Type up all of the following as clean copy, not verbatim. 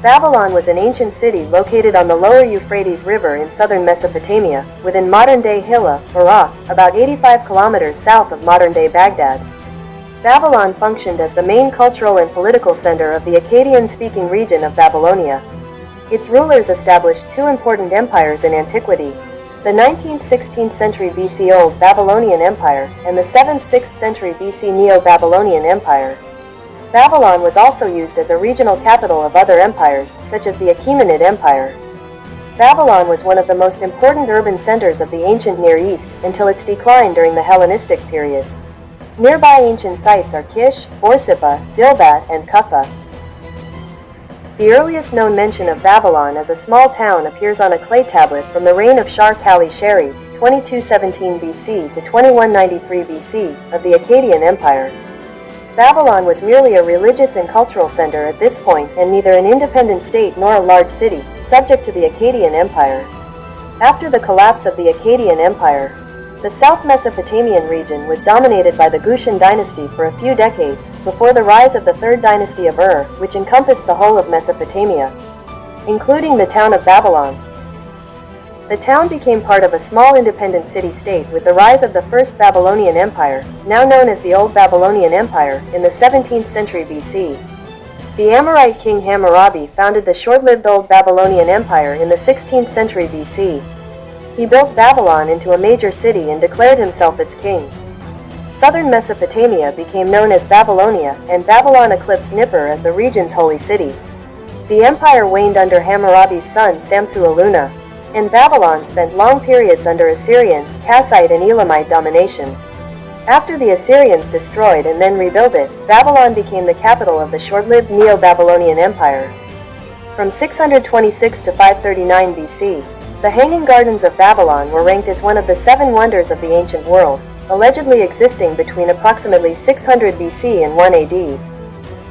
Babylon was an ancient city located on the lower Euphrates River in southern Mesopotamia, within modern-day Hillah, Iraq, about 85 kilometers south of modern-day Baghdad. Babylon functioned as the main cultural and political center of the Akkadian-speaking region of Babylonia. Its rulers established two important empires in antiquity: the 19th–16th century BC Old Babylonian Empire and the 7th–6th century BC Neo-Babylonian Empire. Babylon was also used as a regional capital of other empires, such as the Achaemenid Empire. Babylon was one of the most important urban centers of the ancient Near East until its decline during the Hellenistic period. Nearby ancient sites are Kish, Borsippa, Dilbat, and Kutha. The earliest known mention of Babylon as a small town appears on a clay tablet from the reign of Shar-Kali-Sheri, 2217 BC to 2193 BC, of the Akkadian Empire. Babylon was merely a religious and cultural center at this point and neither an independent state nor a large city, subject to the Akkadian Empire. After the collapse of the Akkadian Empire, the South Mesopotamian region was dominated by the Kushan dynasty for a few decades, before the rise of the Third Dynasty of Ur, which encompassed the whole of Mesopotamia, including the town of Babylon. The town became part of a small independent city-state with the rise of the First Babylonian Empire, now known as the Old Babylonian Empire, in the 17th century BC. The Amorite king Hammurabi founded the short-lived Old Babylonian Empire in the 16th century BC. He built Babylon into a major city and declared himself its king. Southern Mesopotamia became known as Babylonia, and Babylon eclipsed Nippur as the region's holy city. The empire waned under Hammurabi's son Samsu-Iluna, and Babylon spent long periods under Assyrian, Kassite and Elamite domination. After the Assyrians destroyed and then rebuilt it, Babylon became the capital of the short-lived Neo-Babylonian Empire. From 626 to 539 BC, the Hanging Gardens of Babylon were ranked as one of the 7 wonders of the ancient world, allegedly existing between approximately 600 BC and 1 AD.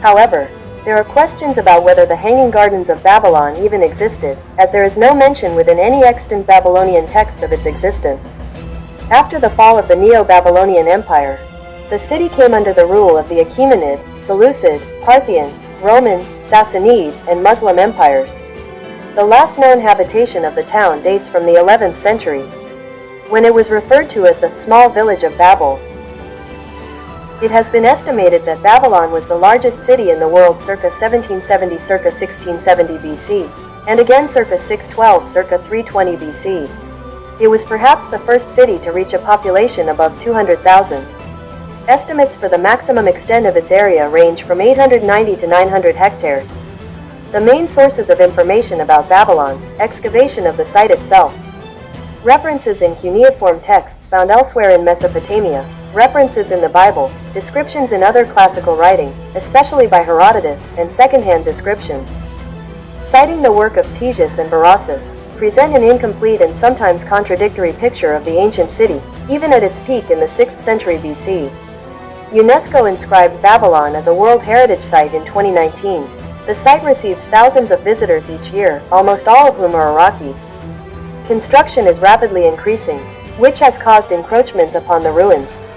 However, there are questions about whether the Hanging Gardens of Babylon even existed, as there is no mention within any extant Babylonian texts of its existence. After the fall of the Neo-Babylonian Empire, the city came under the rule of the Achaemenid, Seleucid, Parthian, Roman, Sassanid, and Muslim empires. The last known habitation of the town dates from the 11th century, when it was referred to as the small village of Babel. It has been estimated that Babylon was the largest city in the world circa 1770 circa 1670 BC, and again circa 612 circa 320 BC. It was perhaps the first city to reach a population above 200,000. Estimates for the maximum extent of its area range from 890 to 900 hectares. The main sources of information about Babylon: excavation of the site itself, references in cuneiform texts found elsewhere in Mesopotamia, references in the Bible, descriptions in other classical writing, especially by Herodotus, and second-hand descriptions, citing the work of Ctesias and Berossus, present an incomplete and sometimes contradictory picture of the ancient city, even at its peak in the 6th century BC. UNESCO inscribed Babylon as a World Heritage Site in 2019. The site receives thousands of visitors each year, almost all of whom are Iraqis. Construction is rapidly increasing, which has caused encroachments upon the ruins.